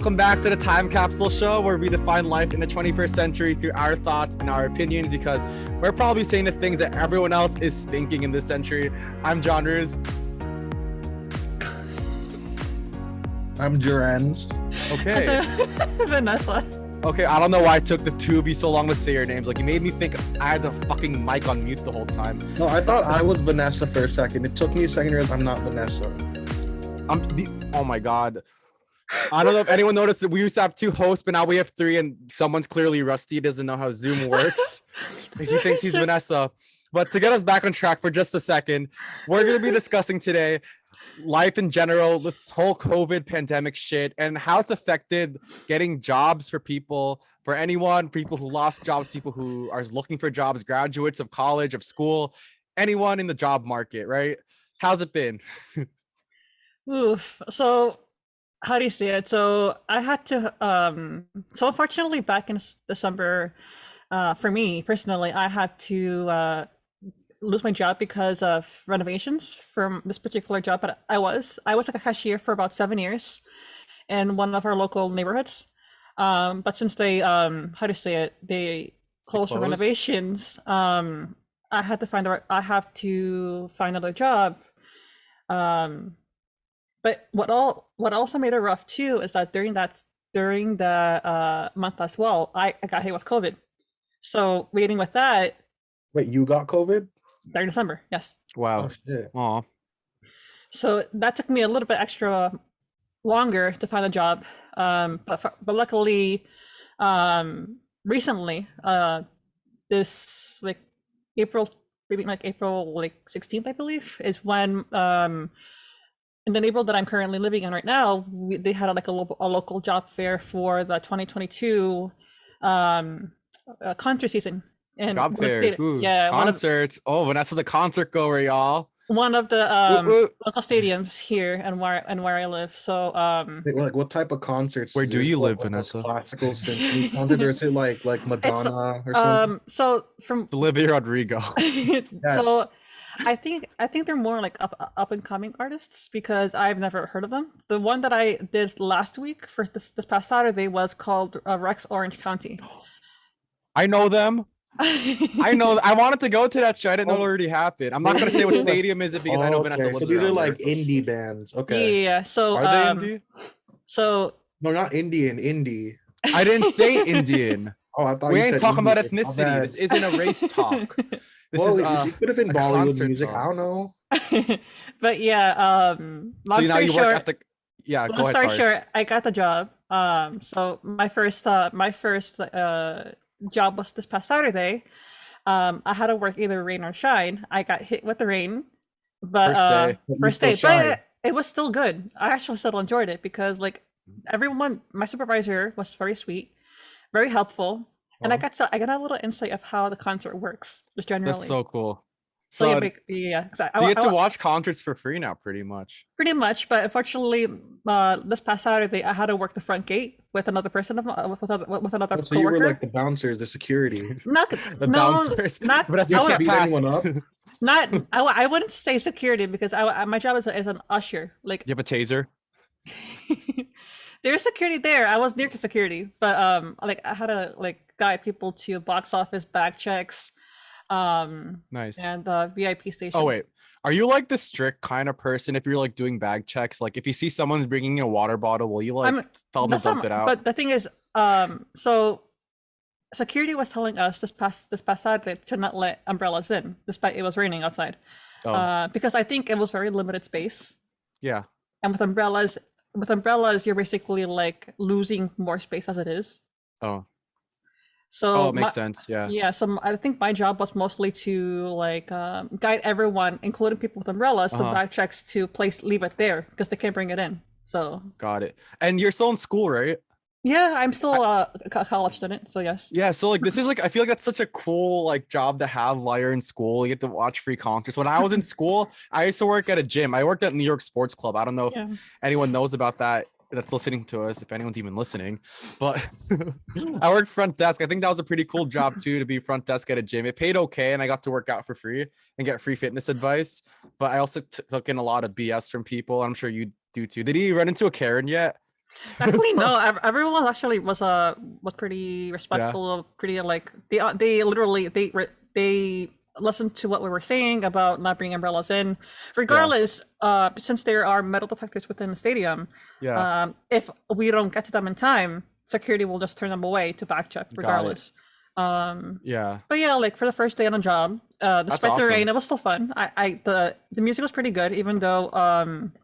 welcome back to the Time Capsule Show, where we define life in the 21st century through our thoughts and our opinions, because we're probably saying the things that everyone else is thinking in this century. I'm Joenrhuz. I'm Joerenz. Okay. Vanessa. Okay, I don't know why it took the two of you so long to say your names. Like, you made me think I had the fucking mic on mute the whole time. No, I thought I was Vanessa for a second. It took me a second to realize I'm not Vanessa. Oh my god. I don't know if anyone noticed that we used to have two hosts, but now we have three, and someone's clearly rusty, doesn't know how Zoom works. He thinks he's Vanessa. But to get us back on track for just a second, we're going to be discussing today life in general, this whole COVID pandemic shit, and how it's affected getting jobs for people, for anyone, people who lost jobs, people who are looking for jobs, graduates of college, of school, anyone in the job market, right? How's it been? Oof. So, how do you say it? So, I had to, so unfortunately, back in December, for me personally, I had to lose my job because of renovations from this particular job. But I was like a cashier for about 7 years in one of our local neighborhoods. But since they, how do you say it? They closed for renovations. I have to find another job. But what also made it rough too is that during the month as well, I got hit with COVID. So waiting with that. Wait, you got COVID? During December, yes. Wow. Oh, shit. Aw. So that took me a little bit extra longer to find a job. But luckily, recently, this like April 16th, I believe, is when in the neighborhood that I'm currently living in right now, they had a local job fair for the 2022 concert season. And job fairs, concerts. Vanessa's a concert goer, y'all. One of the local stadiums here and where I live. So like, what type of concerts? Where do you live, Vanessa? Classical symphony concerts, or is it like Madonna or something? So from Olivia Rodrigo. Yes. So I think they're more like up and coming artists, because I've never heard of them. The one that I did last week for this past Saturday was called Rex Orange County. I know them. I wanted to go to that show. I didn't know it already happened. I'm not gonna say what stadium is it, because I know Vanessa lives. So these are like indie bands. Okay. Yeah. So are they indie? So no, not Indian. Indie. I didn't say Indian. Oh, I thought we you ain't said talking about indie. ethnicity. This isn't a race talk. This Well, is you could have been Bollywood music. Talk. I don't know. But yeah, long story short, go ahead. Short, I got the job. So my first job was this past Saturday. I had to work either rain or shine. I got hit with the rain, but first day, but it was still good. I actually still enjoyed it, because like everyone, my supervisor was very sweet, very helpful, and I got a little insight of how the concert works just generally. That's so cool. So yeah, you get to watch concerts for free now, pretty much. Pretty much, but unfortunately, this past Saturday I had to work the front gate with another person, with another coworker. So you were like the bouncers, the security. Bouncers. Not. But that's not beat anyone up. Not. I wouldn't say security, because my job is an usher. Like, you have a taser. There's security there. I was near security, but like I had to guide people to box office, bag checks. Nice. And VIP stations. Oh wait, are you like the strict kind of person? If you're like doing bag checks, like if you see someone's bringing a water bottle, will you tell them to dump it out? But the thing is, so security was telling us this past Saturday to not let umbrellas in, despite it was raining outside, because I think it was very limited space. Yeah. And with umbrellas, you're basically like losing more space as it is. Oh. So it makes sense. Yeah. Yeah. So I think my job was mostly to guide everyone, including people with umbrellas, to bag checks to leave it there, because they can't bring it in. So got it. And you're still in school, right? Yeah, I'm still a college student. So yes. Yeah. So this is I feel like that's such a cool job to have while you're in school. You get to watch free concerts. When I was in school, I used to work at a gym. I worked at New York Sports Club. I don't know if anyone knows about that, that's listening to us, if anyone's even listening, but I worked front desk. I think that was a pretty cool job too, to be front desk at a gym. It paid okay, and I got to work out for free and get free fitness advice, but I also took in a lot of BS from people. I'm sure you do too. Did you run into a Karen yet? Actually, So, no. Everyone actually was pretty yeah, respectful. Pretty like they literally they listened to what we were saying about not bringing umbrellas in. yeah, Regardless, since there are metal detectors within the stadium, yeah. if we don't get to them in time, security will just turn them away to back check. Got it. Regardless. Um, Yeah, but yeah, like for the first day on the job, that's despite the rain, awesome. it was still fun. The music was pretty good, even though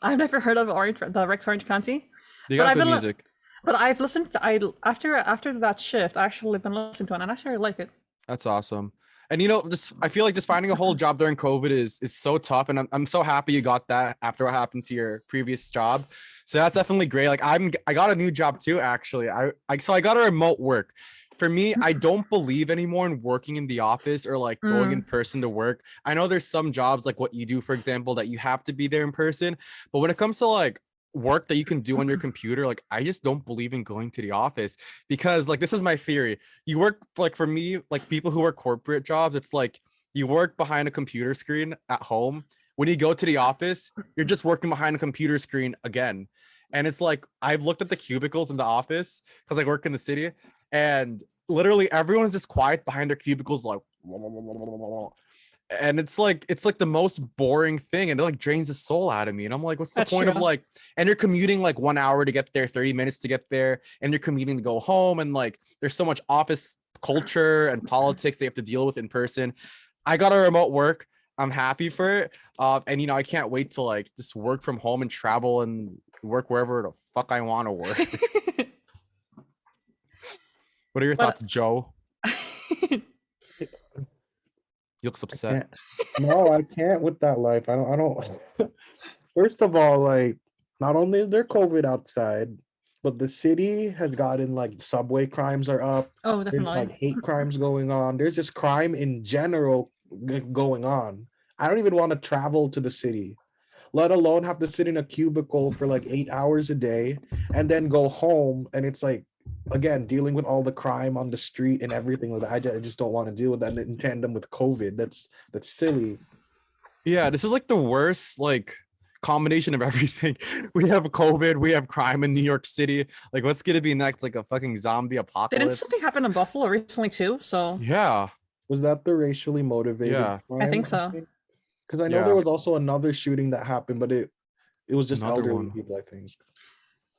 I've never heard of the Rex Orange County. You But got I've good been music. but I've listened to I after that shift, I actually been listening to it and I actually like it. That's awesome. And just I feel like just finding a whole job during COVID is so tough. And I'm so happy you got that after what happened to your previous job. So that's definitely great. Like I got a new job too, actually. I got a remote work. For me, I don't believe anymore in working in the office or like going in Mm, person to work. I know there's some jobs like what you do, for example, that you have to be there in person. But when it comes to like work that you can do on your computer, like I just don't believe in going to the office because like this is my theory. You work like for me, like people who work corporate jobs, it's like you work behind a computer screen at home. When you go to the office, you're just working behind a computer screen again. And it's like I've looked at the cubicles in the office because I work in the city, and literally everyone's just quiet behind their cubicles, like and it's like the most boring thing, and it like drains the soul out of me. And I'm like, what's the that's point true. of like, and you're commuting like 1 hour to get there, 30 minutes to get there, and you're commuting to go home, and like there's so much office culture and politics they have to deal with in person. I got a remote work. I'm happy for it. And I can't wait to like just work from home and travel and work wherever the fuck I want to work. What are your But thoughts, Joe? He looks I upset. can't. No, I can't with that life. I don't. First of all, like, not only is there COVID outside, but the city has gotten like subway crimes are up. oh, There's definitely. like hate crimes going on. There's just crime in general going on. I don't even want to travel to the city, let alone have to sit in a cubicle for like 8 hours a day and then go home. And it's like, again, dealing with all the crime on the street and everything like that. I just don't want to deal with that in tandem with COVID. That's silly. Yeah, this is like the worst like combination of everything. We have COVID, we have crime in New York City. Like, what's gonna be next? Like a fucking zombie Didn't apocalypse? something happen in Buffalo recently too? So Yeah, Was that the racially motivated yeah, I crime? think so. Because I know there yeah. was also another shooting that happened, but it was just Another elderly one. people, I think.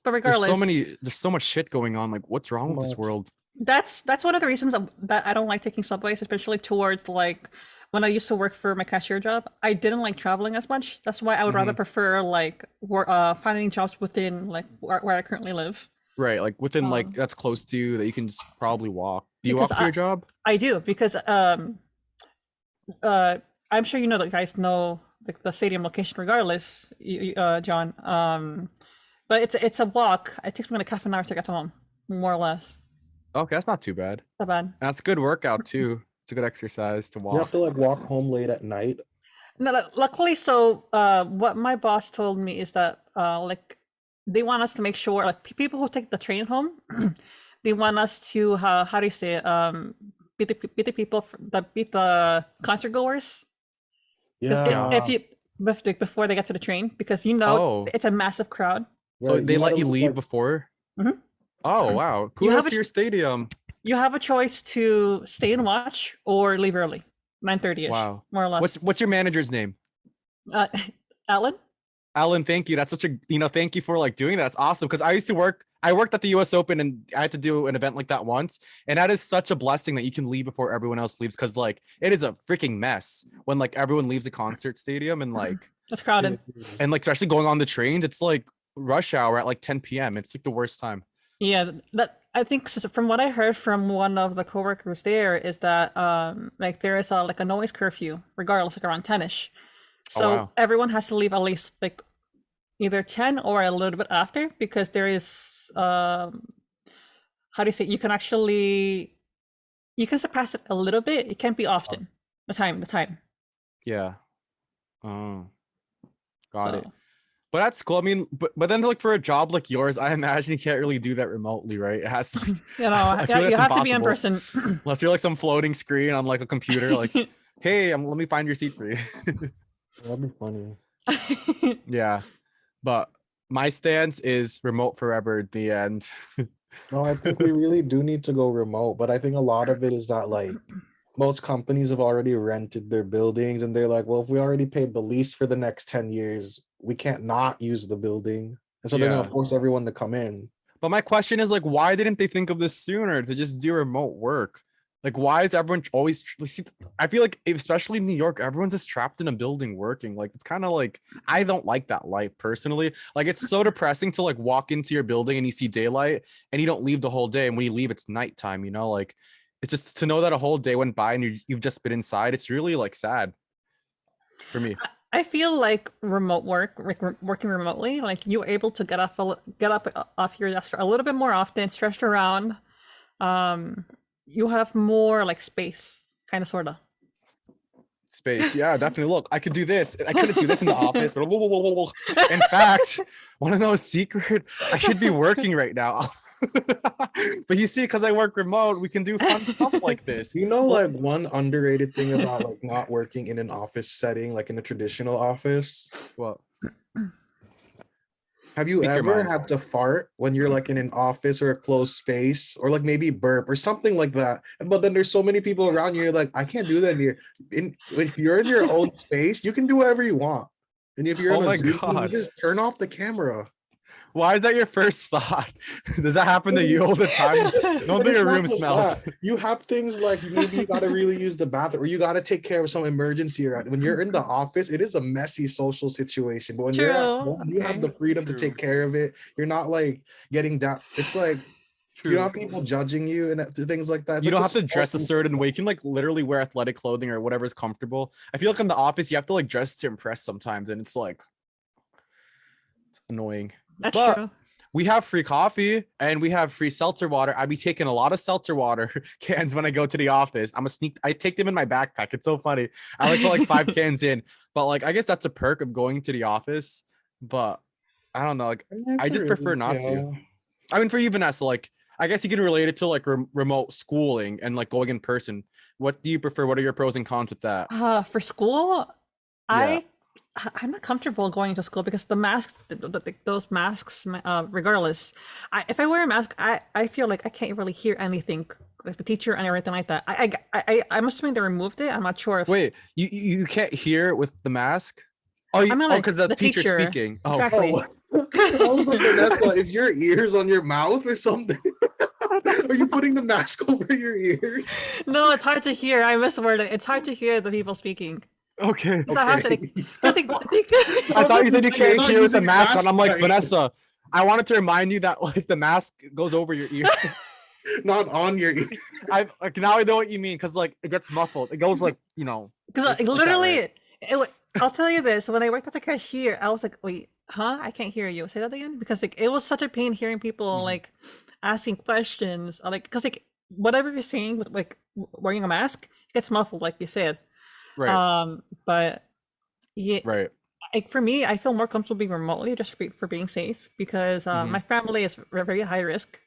But There's regardless, so much shit going on. Like, what's wrong So with this much. world? that's one of the reasons that I don't like taking subways, especially towards like when I used to work for my cashier job. I didn't like traveling as much. That's why I would rather Hmm. prefer like finding jobs within like where I currently live. Right, like within like Um, that's close to you that you can just probably walk. Do you because walk to your job? I do because uh I'm sure you know that guys know like the stadium location regardless, John. But it's a walk. It takes me like half an hour to get home, more or less. Okay, that's not too bad. Not bad. That's a good workout too. It's a good exercise to You have to walk. like walk home late at night. No, luckily, so what my boss told me is that like they want us to make sure like people who take the train home, they want us to how do you say it? Beat the people that beat the concert goers. Because Yeah. if you before they get to the train, because Oh, it's a massive crowd. so Right. they You gotta let you leave leave like before? Mhm. Oh, wow. You have Kudos a to your stadium. you have a choice to stay and watch or leave early, 9:30 ish, Wow. more or less. What's your manager's name? Uh, Alan? Alan, thank you. That's such a, thank you for like doing that. It's awesome. Cause I worked at the US Open and I had to do an event like that once. And that is such a blessing that you can leave before everyone else leaves. Cause like it is a freaking mess when like everyone leaves a concert stadium and like, It's crowded. and like, especially going on the trains, it's like rush hour at like 10 p.m. It's like the worst time. Yeah, that I think from what I heard from one of the coworkers there is that like there is a like a noise curfew regardless like around 10ish. Oh, So wow. everyone has to leave at least like either 10 or a little bit after because there is how do you say it? You can surpass it a little bit. It can't be often. The time. Yeah. Oh, got it. So But that's cool. I mean, but then like for a job like yours, I imagine you can't really do that remotely, right? It has to, I feel you that's have to be in impossible. person. Unless you're like some floating screen on like a computer, like, hey, let me find your seat for you. that'd be funny. Yeah. But My stance is remote forever at the end. No, I think we really do need to go remote, but I think a lot of it is that like most companies have already rented their buildings and they're like, well, if we already paid the lease for the next 10 years, we can't not use the building. And so they're Yeah. gonna force everyone to come in. But my question is like, why didn't they think of this sooner to just do remote work? Like, why is everyone always? See, I feel like, especially in New York, everyone's just trapped in a building working. Like, it's kind of like I don't like that life personally. Like, it's so depressing to like walk into your building and you see daylight and you don't leave the whole day. And when you leave, it's nighttime. You know, like it's just to know that a whole day went by and you've just been inside. It's really like sad for me. I feel like remote work, working remotely, like you're able to get up off your desk a little bit more often, stretched around. You have more like space, kind of, sorta. Space, yeah, definitely. Look, I could do this. I couldn't do this in the office. In fact, want to know a secret? I should be working right now. But you see, because I work remote, we can do fun stuff like this. You know, like one underrated thing about like not working in an office setting, like in a traditional office. Well, Have you Speak your ever mind. had to fart when you're like in an office or a closed space, or like maybe burp or something like that? But then there's so many people around you, you're like, I can't do that here. If you're in your own space, you can do whatever you want. And if you're Oh in my a Zoom, you God. just turn off the camera. Why is that your first thought? Does that happen to you all the time? Don't But think it's your not room just smells. that. You have things like maybe you gotta really use the bathroom, or you gotta take care of some emergency. When you're in the office, it is a messy social situation. But when you're at True. home, you have the Okay. freedom to True. take care of it. You're not like getting down. It's like you don't True. have people judging you and things like that. It's You like don't the have to dress a small certain things. way. You can like literally wear athletic clothing or whatever's comfortable. I feel like in the office, you have to like dress to impress sometimes, and it's like it's annoying. That's But true. we have free coffee and we have free seltzer water. I be taking a lot of seltzer water cans when I go to the office. I take them in my backpack. It's so funny. I like put like 5 cans in, but like I guess that's a perk of going to the office. But I don't know. Like I just prefer not to. Yeah. I mean, for you, Vanessa, like I guess you can relate it to like remote schooling and like going in person. What do you prefer? What are your pros and cons with that? For school, Yeah. I I'm not comfortable going to school because the masks, those masks, regardless, if I wear a mask, I feel like I can't really hear anything, like the teacher and everything like that. I'm assuming they removed it. I'm not sure if. Wait, you can't hear with the mask? Oh, I mean, like because the teacher's teacher. speaking. Oh, Exactly. Oh, I was like, Vanessa, is your ears on your mouth or something? Are you putting the mask over your ears? No, it's hard to hear. I misworded. It's hard to hear the people speaking. okay. So I have to. Okay. I thought you said you You're can't not hear with the using your mask on. I'm like, right. Vanessa, I wanted to remind you that like the mask goes over your ear. Not on your ear. I like now I know what you mean because like it gets muffled. It goes like Because like that, literally, right? I'll tell you this: when I worked as a cashier, I was like, "Wait, huh? I can't hear you. Say that again." Because like it was such a pain hearing people Mhm. like asking questions, like because like whatever you're saying with like wearing a mask, it gets muffled, like you said. Right, But yeah, right. like for me, I feel more comfortable being remotely just for being safe because Mhm. my family is very high risk.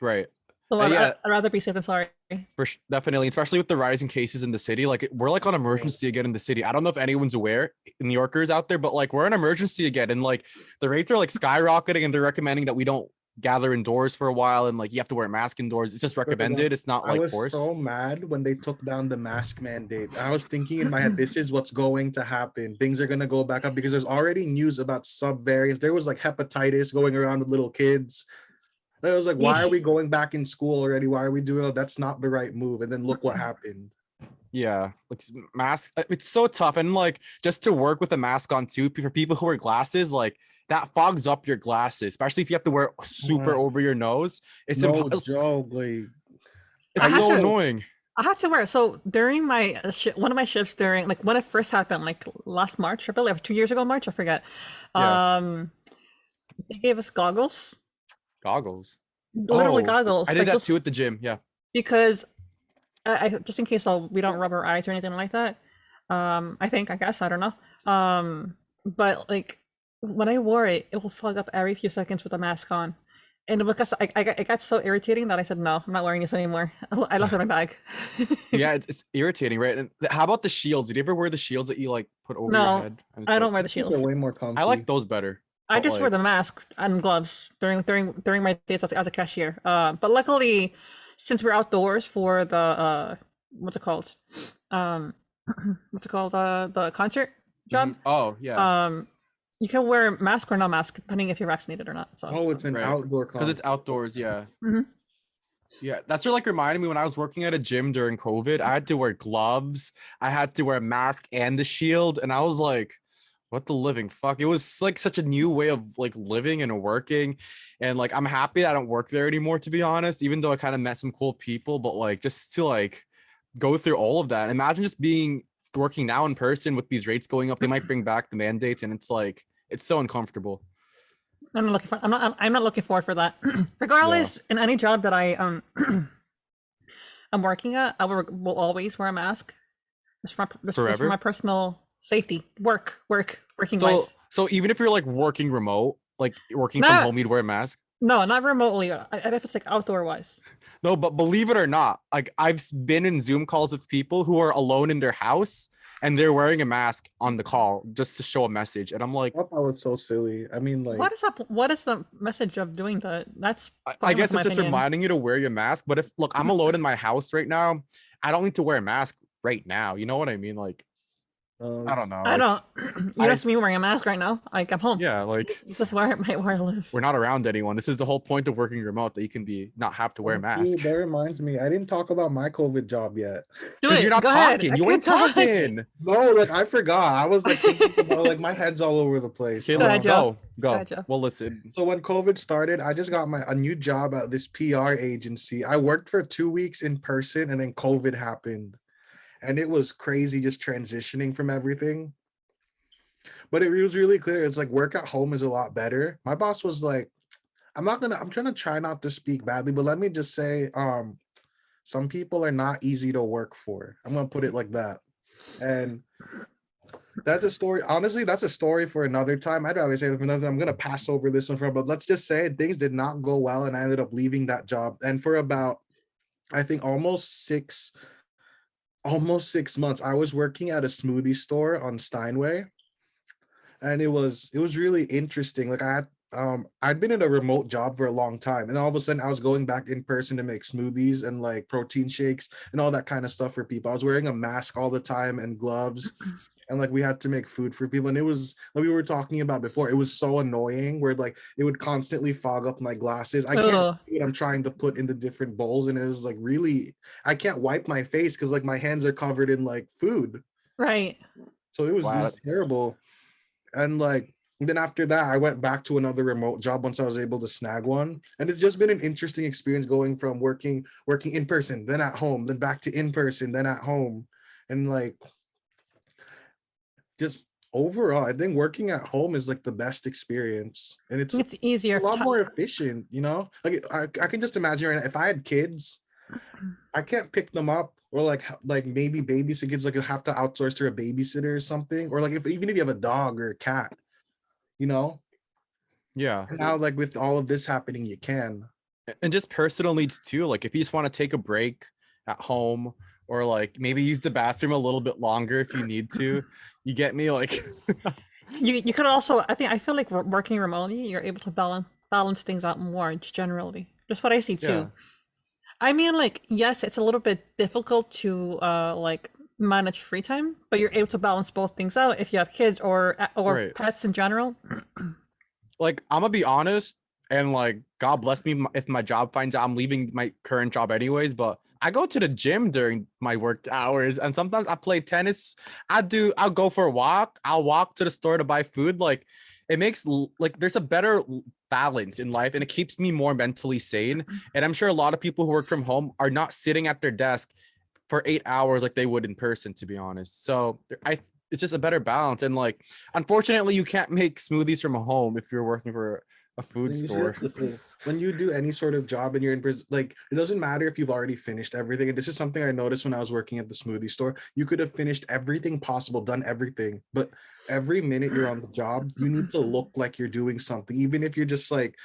Right. So Yeah, I'd rather be safe than sorry. definitely, especially with the rising cases in the city. Like we're like on emergency again in the city. I don't know if anyone's aware, New Yorkers out there, but like we're on emergency again, and like the rates are like skyrocketing, and they're recommending that we don't gather indoors for a while, and like you have to wear a mask indoors. It's just recommended. It's not I like was forced. so mad when they took down the mask mandate. I was thinking in my head, this is what's going to happen. Things are going to go back up because there's already news about subvariants. There was like hepatitis going around with little kids. I was like, why are we going back in school already? Why are we doing it? That's not the right move. And then look what happened. Yeah, like mask. It's so tough, and like just to work with a mask on too for people who wear glasses, like that fogs up your glasses, especially if you have to wear super over your nose. It's No impossible. joke. Like, I It's had so to- annoying. I had to wear so during my one of my shifts during like when it first happened, like last March, I believe 2 years ago, March, I forget. Yeah. They gave us goggles, Goggles. literally Oh, goggles. I did like that those, too at the gym. Yeah. because I just in case we don't rub our eyes or anything like that. I guess I don't know. But like when I wore it, it will fog up every few seconds with a mask on. And because it got so irritating that I said, no, I'm not wearing this anymore. I left it in my bag. Yeah, it's irritating, right? And how about the shields? Did you ever wear the shields that you like put over your No, head? And I it's don't like, wear the shields. they're way more comfy. I like those better. I But just wear like, the mask and gloves during my days as a cashier. But luckily, since we're outdoors for the what's it called? Um, what's it called? The concert job. oh yeah, Um, you can wear a mask or no mask depending if you're vaccinated or not. So. Oh, it's an right. outdoor Because it's concert. outdoors. Yeah. Mhm. Yeah, that's what like reminded me when I was working at a gym during COVID. I had to wear gloves, I had to wear a mask and the shield, and I was like, "What the living fuck?" It was like such a new way of like living and working, and like I'm happy I don't work there anymore, to be honest. Even though I kind of met some cool people, but like just to like go through all of that. Imagine just being working now in person with these rates going up. They might bring back the mandates, and it's like it's so uncomfortable. I'm not looking for. I'm not looking forward for that. Yeah, Regardless, in any job that I'm working at, will always wear a mask. Just for forever. my personal safety. Working So wise. so even if you're like working remote, like working from Not home, you'd wear a mask. no, not remotely. If it's like outdoor wise. No, but believe it or not, like I've been in Zoom calls with people who are alone in their house and they're wearing a mask on the call just to show a message. And I'm like, I thought that was so silly. I mean, like, What is up? What is the message of doing that? That's I pointless guess in my it's just opinion. reminding you to wear your mask. But if look, I'm alone in my house right now, I don't need to wear a mask right now. You know what I mean? Like, I don't know. I Like, don't. You don't see me wearing a mask right now. Like I'm home. yeah, like This is where I live. we're not around anyone. This is the whole point of working remote that you can be not have to wear a mask. dude, that reminds me. I didn't talk about my COVID job yet. Do Because you're it. not Go ahead. talking. I You can ain't talk. talking. No, like I forgot. I was like thinking about like my head's all over the place. Okay, Go ahead, Joe. go. ahead, Joe. Well, listen. So when COVID started, I just got a new job at this PR agency. I worked for 2 weeks in person, and then COVID happened, and it was crazy just transitioning from everything. But it was really clear. It's like work at home is a lot better. My boss was like, I'm trying to try not to speak badly, but let me just say, some people are not easy to work for. I'm gonna put it like that. And that's a story. Honestly, that's a story for another time. I'd rather say it for another. I'm gonna pass over this one for, but let's just say things did not go well, and I ended up leaving that job. And for about, I think almost 6 months, I was working at a smoothie store on Steinway, and it was really interesting. Like I'd been in a remote job for a long time, and all of a sudden I was going back in person to make smoothies and like protein shakes and all that kind of stuff for people. I was wearing a mask all the time and gloves, and like we had to make food for people, and it was like we were talking about before, it was so annoying where like it would constantly fog up my glasses. I can't Ugh. see what I'm trying to put into different bowls, and it was like really, I can't wipe my face because like my hands are covered in like food. Right. So it was Wow. just terrible. And like then after that, I went back to another remote job once I was able to snag one. And it's just been an interesting experience going from working in person, then at home, then back to in person, then at home. And like just overall, I think working at home is like the best experience. And it's It's easier. a lot more efficient, you know? Like I can just imagine right now, if I had kids, I can't pick them up or like maybe babysit kids, like you have to outsource to a babysitter or something. Or like even if you have a dog or a cat, you know? Yeah. And now like with all of this happening, you can. And just personal needs too. Like if you just want to take a break at home or like maybe use the bathroom a little bit longer if you need to. You get me? Like You could also. I feel like working remotely, you're able to balance things out more. Just generally, just what I see too. yeah. I mean, like, yes, it's a little bit difficult to like manage free time, but you're able to balance both things out if you have kids or Right. pets in general. Like I'm gonna be honest, and like God bless me if my job finds out I'm leaving my current job anyways, but I go to the gym during my work hours and sometimes I play tennis. I'll go for a walk. I'll walk to the store to buy food. Like it makes like there's a better balance in life and it keeps me more mentally sane. And I'm sure a lot of people who work from home are not sitting at their desk for 8 hours like they would in person, to be honest. So it's just a better balance. And like, unfortunately, you can't make smoothies from home if you're working for a food And you see, store. that's the thing. When you do any sort of job and you're in prison, like it doesn't matter if you've already finished everything. And this is something I noticed when I was working at the smoothie store. You could have finished everything possible, done everything, but every minute you're on the job, you need to look like you're doing something, even if you're just like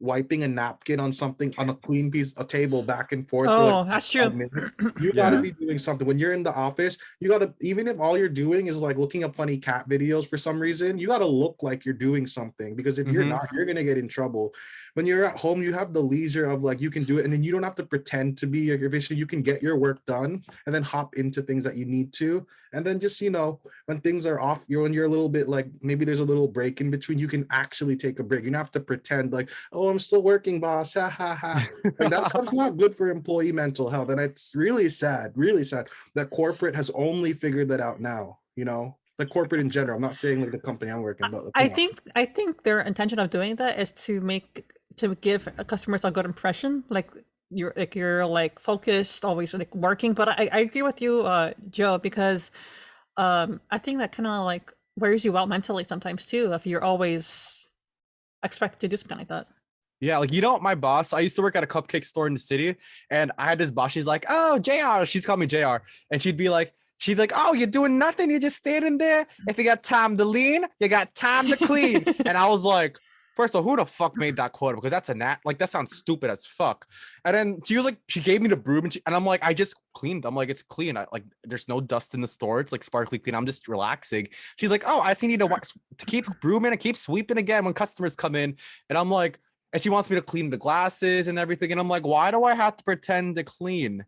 wiping a napkin on something on a clean piece, a table back and forth for Oh, like that's 5 true. minutes. You Yeah. gotta be doing something. When you're in the office, you gotta, even if all you're doing is like looking up funny cat videos for some reason, you gotta look like you're doing something, because if you're Mhm. not, you're gonna get in trouble. When you're at home, you have the leisure of like, you can do it, and then you don't have to pretend to be efficient. You can get your work done and then hop into things that you need to. And then just, when things are off, when you're a little bit like, maybe there's a little break in between, you can actually take a break. You don't have to pretend like, oh, I'm still working, boss. Ha ha ha. Like that stuff's not good for employee mental health. And it's really sad that corporate has only figured that out now, like corporate in general. I'm not saying like the company I'm working, but I think their intention of doing that is to give customers a good impression, like you're like focused, always like working. But I agree with you, Joe, because I think that kind of like wears you out mentally sometimes too if you're always expected to do something like that. Yeah, like my boss, I used to work at a cupcake store in the city, and I had this boss, she's like, oh, JR, she's called me JR, and she'd like, oh, you're doing nothing, you're just standing there. If you got time to lean, you got time to clean. And I was like, first of all, who the fuck made that quote? Because that's like, that sounds stupid as fuck. And then she was like, she gave me the broom, and I'm like, I just cleaned. I'm like, it's clean. There's no dust in the store. It's like sparkly clean. I'm just relaxing. She's like, oh, I just need to keep brooming and keep sweeping again when customers come in. And I'm like, and she wants me to clean the glasses and everything. And I'm like, why do I have to pretend to clean?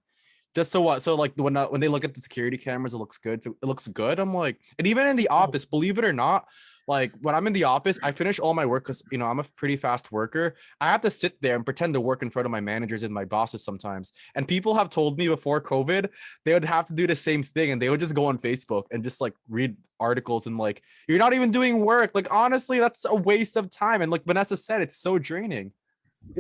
Just so what? So like when they look at the security cameras, it looks good. So it looks good. I'm like, and even in the office, believe it or not, like when I'm in the office, I finish all my work because I'm a pretty fast worker. I have to sit there and pretend to work in front of my managers and my bosses sometimes. And people have told me before COVID, they would have to do the same thing, and they would just go on Facebook and just like read articles and like, you're not even doing work. Like honestly, that's a waste of time. And like Vanessa said, it's so draining.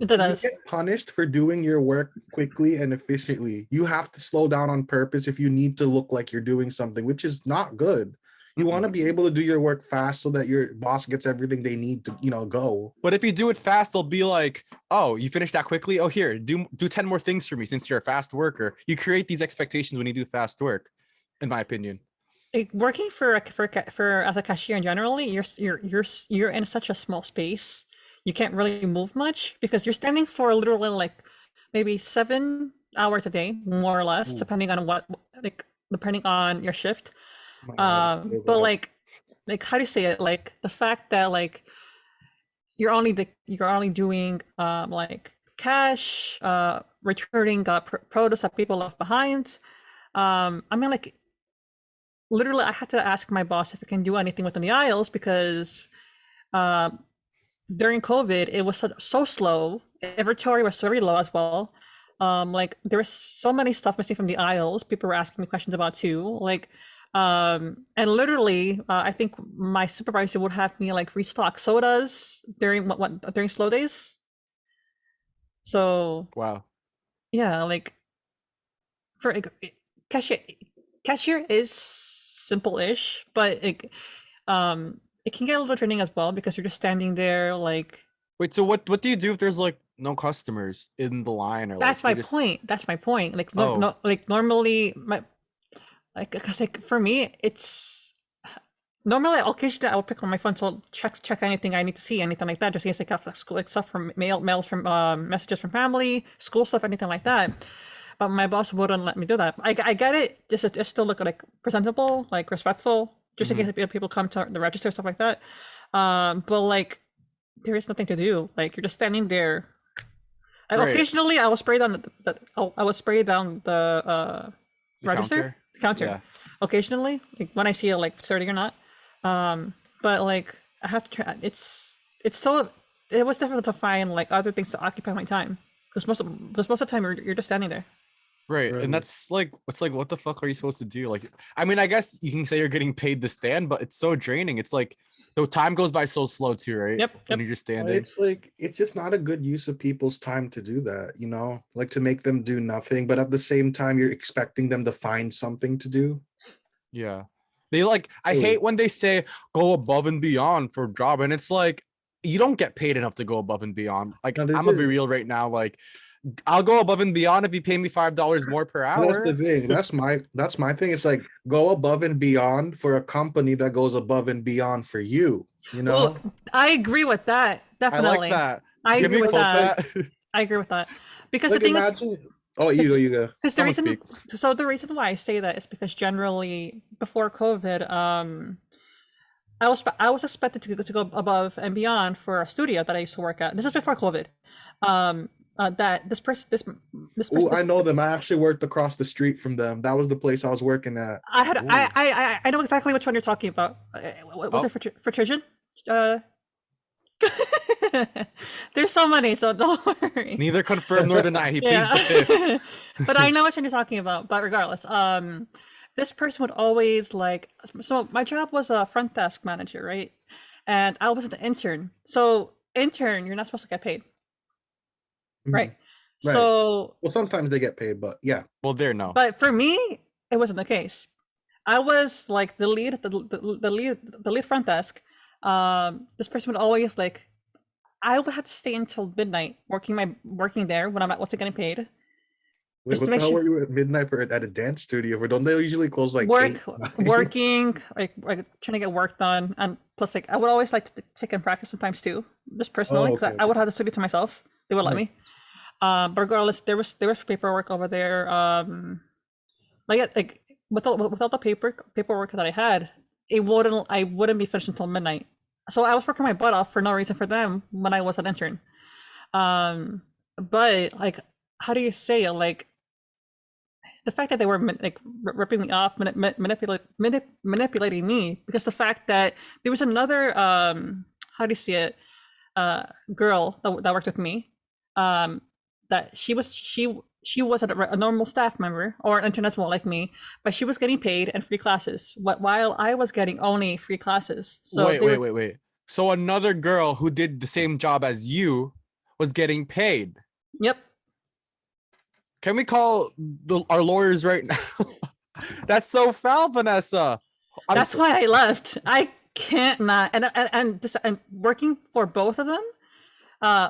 You get punished for doing your work quickly and efficiently. You have to slow down on purpose if you need to look like you're doing something, which is not good. You want to be able to do your work fast so that your boss gets everything they need to, go. But if you do it fast, they'll be like, oh, you finished that quickly? Oh, here, do 10 more things for me since you're a fast worker. You create these expectations when you do fast work, in my opinion. Working for as a cashier generally, you're in such a small space. You can't really move much because you're standing for literally like maybe 7 hours a day, more or less, depending on your shift. But like how do you say it? Like the fact that like you're only doing like cash, returning produce that people left behind. I mean, like literally, I had to ask my boss if I can do anything within the aisles because during COVID, it was so slow. Inventory was very low as well. Like there was so many stuff missing from the aisles. People were asking me questions about too. Like, and literally, I think my supervisor would have me like restock sodas during during slow days. So wow, yeah, like for cashier is simple-ish, but it can get a little draining as well because you're just standing there like. Wait, so what do you do if there's like no customers in the line? Or that's like, my point. That's my point. Like no, like normally because like for me it's normally occasionally I will pick on my phone to check anything I need to see, anything like that, just in case I got like stuff from mails from messages from family, school stuff, anything like that. But my boss wouldn't let me do that. I get it. Just still look like presentable, like respectful, just in case people come to the register, stuff like that. But like there is nothing to do. Like you're just standing there. Right. Occasionally, I will spray down the register counter. Yeah. Occasionally, like when I see it like starting or not. But like I have to try. It was difficult to find like other things to occupy my time because most of the time you're just standing there. Right. And that's like, it's like, what the fuck are you supposed to do? Like, I mean, I guess you can say you're getting paid to stand, but it's so draining. It's like the time goes by so slow too, right? Yep. When you're just standing. It's like, it's just not a good use of people's time to do that, like to make them do nothing, but at the same time, you're expecting them to find something to do. Yeah. They like, I hate when they say go above and beyond for a job. And it's like, you don't get paid enough to go above and beyond. Like, I'm gonna be real right now. Like, I'll go above and beyond if you pay me $5 more per hour. That's the thing. That's my thing. It's like go above and beyond for a company that goes above and beyond for you. Well, I agree with that. Definitely. I like that. I Can agree we with quote that. that? I agree with that. Because Like the thing is, imagine. Oh, you go, you go. because the Someone reason, speak. so the reason why I say that is because generally before COVID, I was expected to go above and beyond for a studio that I used to work at. This is before COVID. That this person Oh, I know them. I actually worked across the street from them. That was the place I was working at. I had Ooh. I know exactly which one you're talking about. Was Oh. it for Trojan? There's so many, so don't worry. Neither confirm nor deny. He pleads the fifth. But I know which one you're talking about. But regardless, this person would always like. So my job was a front desk manager, right? And I was an intern. So intern, you're not supposed to get paid, Mhm. right? Right. So, Well, sometimes they get paid, but yeah. Well, there no. but for me, it wasn't the case. I was like the lead front desk. This person would always like. I would have to stay until midnight working there when I wasn't getting paid. Wait, Just what to the make hell sure were you at midnight for at a dance studio? Where don't they usually close like working, like trying to get work done, and plus like I would always like to take and practice sometimes too, just personally, because okay, I would have the studio to myself. They would let Right. me. But regardless, there was paperwork over there. Like without the paperwork that I had, I wouldn't be finished until midnight. So I was working my butt off for no reason for them when I was an intern. But like, how do you say it? Like, the fact that they were like ripping me off, manipulating me, because the fact that there was another how do you see it, girl that worked with me, that she wasn't a normal staff member or an intern as well like me, but she was getting paid and free classes, while I was getting only free classes. So wait. So another girl who did the same job as you was getting paid. Yep. Can we call our lawyers right now? That's so foul, Vanessa. That's why I left. I can't not, and working for both of them,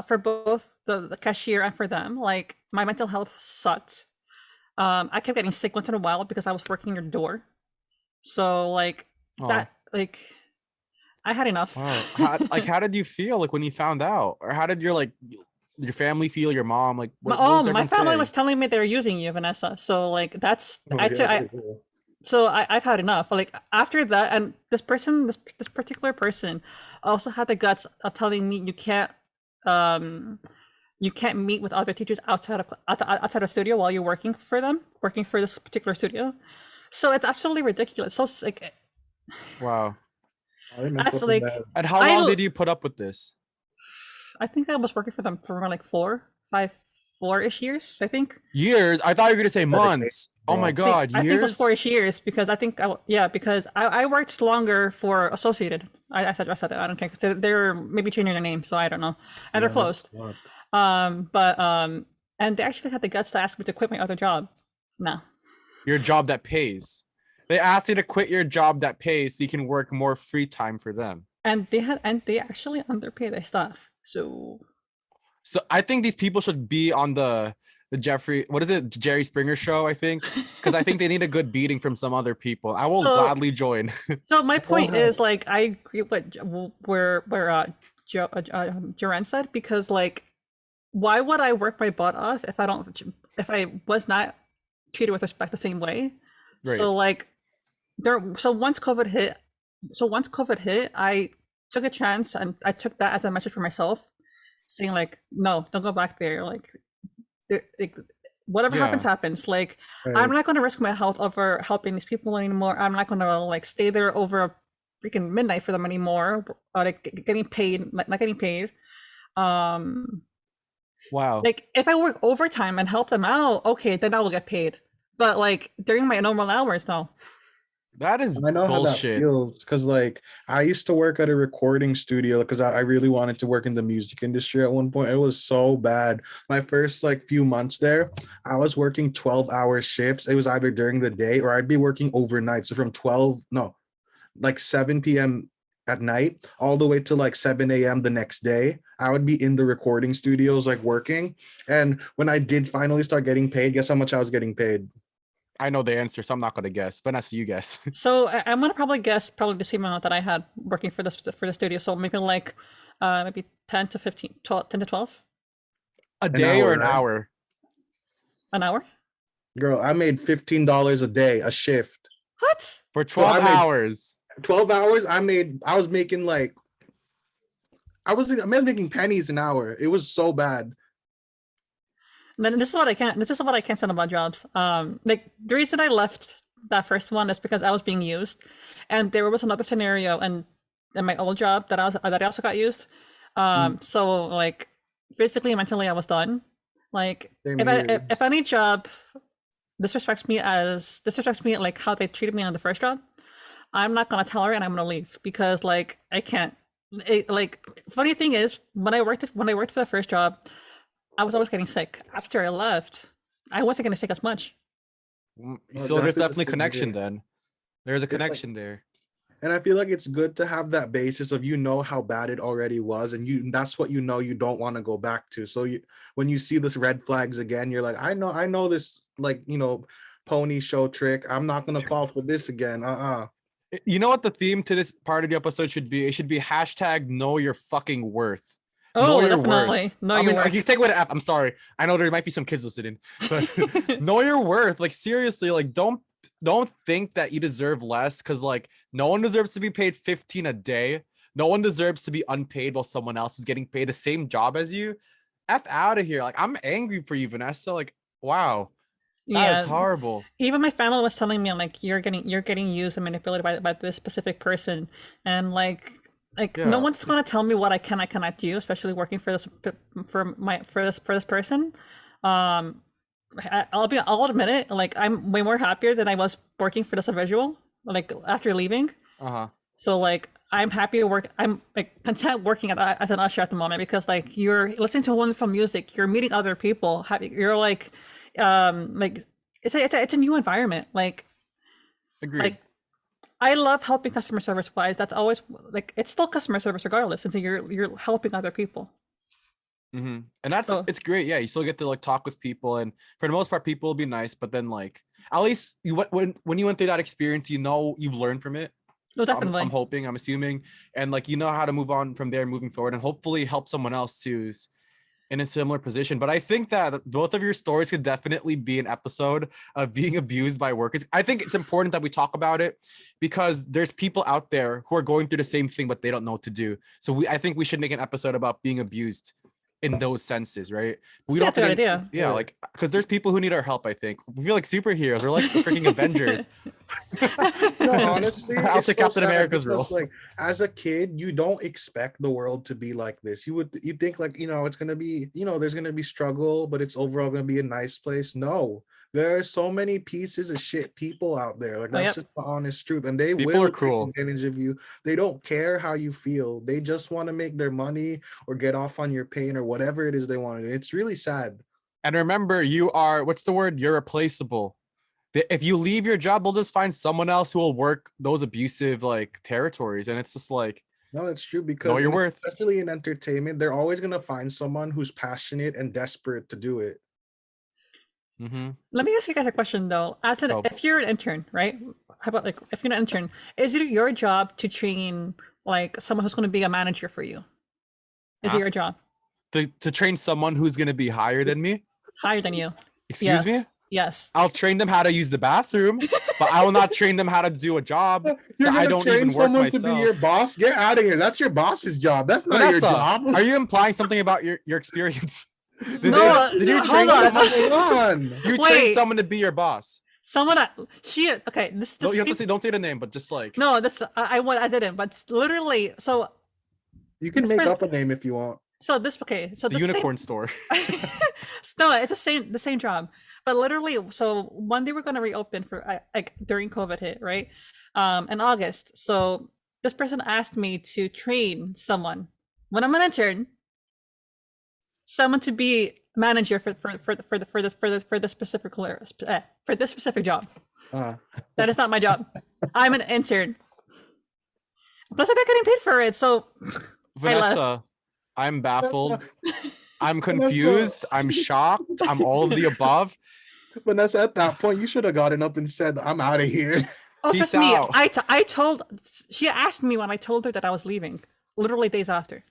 for both the cashier and for them, like my mental health sucked. I kept getting sick once in a while because I was working your door. So like that, like I had enough. Wow. How did you feel like when you found out, or how did your family feel? Your mom, like what was my everyone family saying? was telling me they were using you, Vanessa. So like that's Oh, yeah, cool. so I've had enough. Like after that, and this particular person also had the guts of telling me you can't meet with other teachers outside of studio while you're working for this particular studio. So it's absolutely ridiculous. So like, Wow. that's like, and how long did you put up with this? I think I was working for them for around like 4-ish years, I think. Years? I thought you were gonna say months. Oh my god, I think it was years? 4-ish years because I think because I worked longer for Associated. I said it. I don't care because they're maybe changing their name, so I don't know. And they're closed. And they actually had the guts to ask me to quit my other job. No. Your job that pays. They asked you to quit your job that pays so you can work more free time for them. And they actually underpay their staff. So I think these people should be on the Jerry Springer show, I think, because I think they need a good beating from some other people. I will gladly join. So my point is, like, I agree with where Joerenz said, because like, why would I work my butt off if I was not treated with respect the same way? Right. So like, once COVID hit, I took a chance and I took that as a message for myself, saying like, no, don't go back there. Like whatever happens. Like, I'm not going to risk my health over helping these people anymore. I'm not going to like stay there over freaking midnight for them anymore. Or like not getting paid. Wow. Like if I work overtime and help them out, okay, then I will get paid. But like during my normal hours, no. That is I know bullshit. How that feels, because like I used to work at a recording studio because I really wanted to work in the music industry at one point. It was so bad. My first like few months there, I was working 12-hour shifts. It was either during the day or I'd be working overnight. So from 7 p.m. at night all the way to like 7 a.m. the next day, I would be in the recording studios like working. And when I did finally start getting paid, guess how much I was getting paid? I know the answer, so I'm not going to guess. Vanessa, you guess. So I'm going to probably guess the same amount that I had working for the studio. So maybe like maybe 10 to 15, 12, 10 to 12 A day or an right? hour? an hour. Girl, I made $15 a day, a shift. What? For So 12 I made hours. 12 hours. I was making like, I was making pennies an hour. It was so bad. And then this is what I can't. This is what I can't stand about jobs. Like the reason I left that first one is because I was being used, and there was another scenario and in my old job that I also got used. So like physically and mentally I was done. Like Same if here. if any job disrespects me like how they treated me on the first job, I'm not gonna tolerate and I'm gonna leave because like I can't. Like funny thing is when I worked for the first job, I was always getting sick. After I left, I wasn't getting sick as much. So there's That's definitely the connection thing. then. There's a It's like- connection there. And I feel like it's good to have that basis of how bad it already was, and that's what you don't want to go back to. So when you see this red flags again, you're like, I know this like pony show trick. I'm not gonna fall for this again. You know what the theme to this part of the episode should be? It should be hashtag know your fucking worth. Oh, Know your definitely. worth. Know I your mean, worth. you take away the app. I'm sorry. I know there might be some kids listening, but know your worth. Like seriously, like don't think that you deserve less because like no one deserves to be paid 15 a day. No one deserves to be unpaid while someone else is getting paid the same job as you. F out of here. Like I'm angry for you, Vanessa. Like, wow. That is horrible. Even my family was telling me, like, you're getting used and manipulated by this specific person, and like Yeah. no one's gonna tell me what I cannot do, especially working for this person. I'll admit it. Like I'm way more happier than I was working for this individual. Like after leaving. Uh-huh. So like I'm happy to work. I'm like content working as an usher at the moment because like you're listening to wonderful music. You're meeting other people. You're like it's a new environment. Like Agreed. like I love helping customer service wise. That's always like it's still customer service regardless, since you're helping other people. And that's it's great. Yeah, you still get to like talk with people, and for the most part, people will be nice. But then like at least when you went through that experience, you've learned from it. No, definitely. I'm hoping, I'm assuming, and like you know how to move on from there, moving forward, and hopefully help someone else who's in a similar position. But I think that both of your stories could definitely be an episode of being abused by workers. I think it's important that we talk about it because there's people out there who are going through the same thing, but they don't know what to do. So I think we should make an episode about being abused in those senses, right? We That's a good idea. Yeah, like because there's people who need our help. I think we feel like superheroes. We're like the freaking Avengers. No, honestly, I'll take Captain sad America's because, role. like as a kid, you don't expect the world to be like this. You think like it's gonna be there's gonna be struggle, but it's overall gonna be a nice place. No, there are so many pieces of shit people out there. Like that's just the honest truth, and they People will are cruel. take advantage of you. They don't care how you feel. They just want to make their money or get off on your pain or whatever it is they want to do. It's really sad. And remember, you are what's the word? You're replaceable. If you leave your job, we'll just find someone else who will work those abusive like territories, and it's just like no, that's true because know your worth. Especially in entertainment, they're always gonna find someone who's passionate and desperate to do it. Let me ask you guys a question though. If you're an intern, right? How about like if you're an intern, is it your job to train like someone who's going to be a manager for you? Is it your job to train someone who's going to be higher than me? Higher than you? Excuse me? Yes. I'll train them how to use the bathroom, but I will not train them how to do a job that I don't even work myself. To be your boss? Get out of here. That's your boss's job. That's not Vanessa, your job. Are you implying something about your experience? Did you train someone? You train someone to be your boss. Someone okay. This you have to say, don't say the name, but just like no. This I didn't, but literally. So you can make up a name if you want. So this okay. So the unicorn store. No, it's the same job, but literally. So one day we're gonna reopen for like during COVID hit, right? In August. So this person asked me to train someone when I'm an intern. Someone to be manager for this specific job. That is not my job. I'm an intern. Plus, I'm not getting paid for it. So, Vanessa, I'm baffled. I'm confused. I'm shocked. I'm all of the above. Vanessa, at that point, you should have gotten up and said, "I'm out of here." Oh, that's me. I told. She asked me when I told her that I was leaving. Literally days after.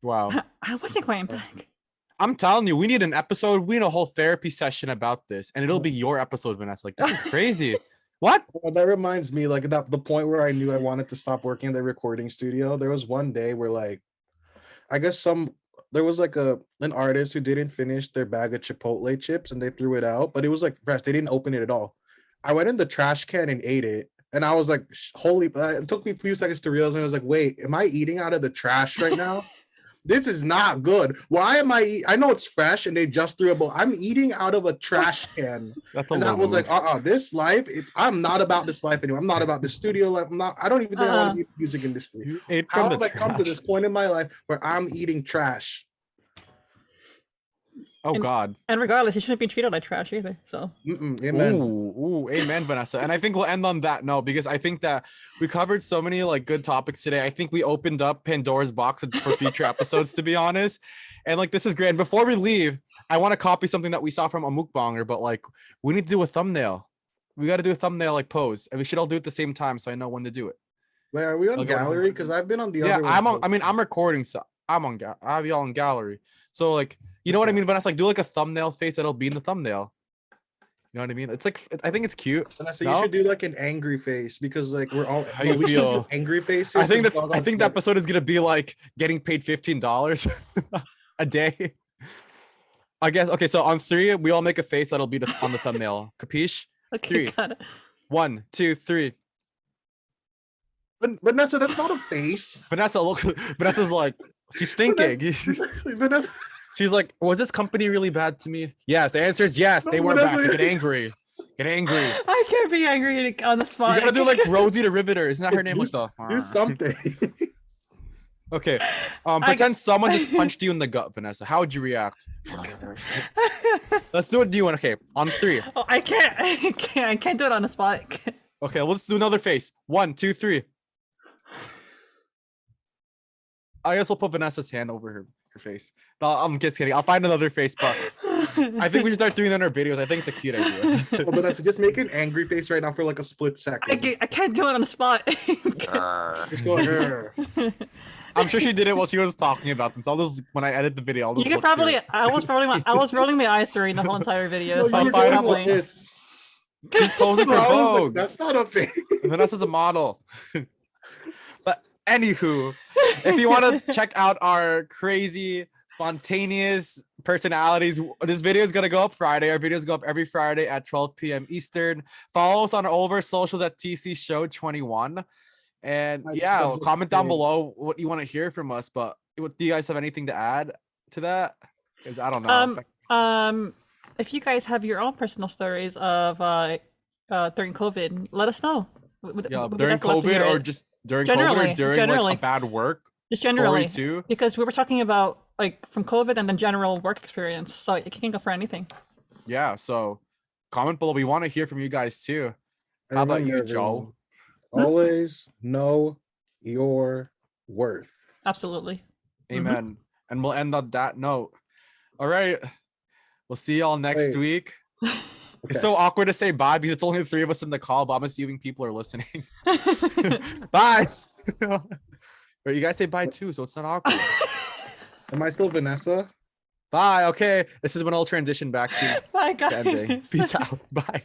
Wow. I wasn't quite back. I'm telling you, we need an episode. We need a whole therapy session about this, and it'll be your episode, Vanessa. Like, this is crazy. What? Well, that reminds me, like that the point where I knew I wanted to stop working in the recording studio. There was one day where, like, I guess there was like an artist who didn't finish their bag of Chipotle chips and they threw it out, but it was like fresh. They didn't open it at all. I went in the trash can and ate it, and I was like, "Holy!" It took me a few seconds to realize, and I was like, "Wait, am I eating out of the trash right now?" This is not good. Why am I know it's fresh and they just threw it, but I'm eating out of a trash can. That's a And low that was move. like, this life, I'm not about this life anymore. I'm not about the studio life. I don't even think I want to be in the music industry. You ate How from have the I come to trash. this point in my life where I'm eating trash? Oh And- God. And regardless, you shouldn't be treated like trash either. So Amen. Ooh, amen, Vanessa. And I think we'll end on that note because I think that we covered so many like good topics today. I think we opened up Pandora's box for future episodes, to be honest. And like, this is great. And before we leave, I want to copy something that we saw from a mukbanger, but like, we need to do a thumbnail. We got to do a thumbnail like pose, and we should all do it at the same time so I know when to do it. Wait, are we on Okay. gallery? Because I've been on the Yeah, other I'm on. one. I mean, I'm recording, so I'm on. I have y'all in gallery. So like, you know what I mean? But that's like, do like a thumbnail face that'll be in the thumbnail. You know what I mean? It's like, I think it's cute. So No? you should do like an angry face because like we're all How you we should do feel? angry faces. I think 'cause that we're all I think the episode is gonna be like getting paid $15 a day. I guess. Okay, so on 3, we all make a face that'll be on the thumbnail. Capiche? okay, 3. got it. 1, 2, 3. But Vanessa, that's not a face. Vanessa, look. Vanessa's like, she's thinking. Vanessa, She's like, was this company really bad to me? Yes. The answer is yes. They were bad. So get angry. Get angry. I can't be angry on the spot. You gotta do like Rosie the Riveter. Isn't that her name? Like the. do something. Okay. Pretend someone just punched you in the gut, Vanessa. How would you react? Let's do it. Do you want? Okay. On 3. Oh, I can't do it on the spot. Okay. Let's do another face. 1, 2, 3. I guess we'll put Vanessa's hand over her face. No, I'm just kidding. I'll find another face, but I think we should start doing that in our videos. I think it's a cute idea. Oh, Vanessa, just make an angry face right now for like a split second. I can't do it on the spot. Just go. "Grr." I'm sure she did it while she was talking about them. So I'll just, when I edit the video, I'll just You could look probably. through it. I was rolling my eyes during the whole entire video, No, so you I were could doing probably. like this. She's posing for I was like, Vogue. that's not a face. Vanessa's a model. But anywho, if you want to check out our crazy, spontaneous personalities, this video is gonna go up Friday. Our videos go up every Friday at 12 p.m. Eastern. Follow us on all of our socials at TC Show 21. And My yeah, special comment down thing. below what you want to hear from us. But do you guys have anything to add to that? Because I don't know. If you guys have your own personal stories of during COVID, let us know. Yeah, We'd during definitely love to hear COVID or it. just during COVID Generally, or during generally. like a bad work Just story generally, too. because we were talking about like from COVID and then general work experience, so it can go for anything. Yeah, so comment below. We want to hear from you guys too. How about you, Remember, Joe? everyone, always know your worth. Absolutely. Amen. And we'll end on that note. All right. We'll see y'all next Wait. week. Okay. It's so awkward to say bye because it's only the 3 of us in the call, but I'm assuming people are listening. Bye. Or you guys say bye too, so it's not awkward. Am I still Vanessa? Bye. Okay. This is when I'll transition back to Bye, the ending. guys. Peace out. Bye.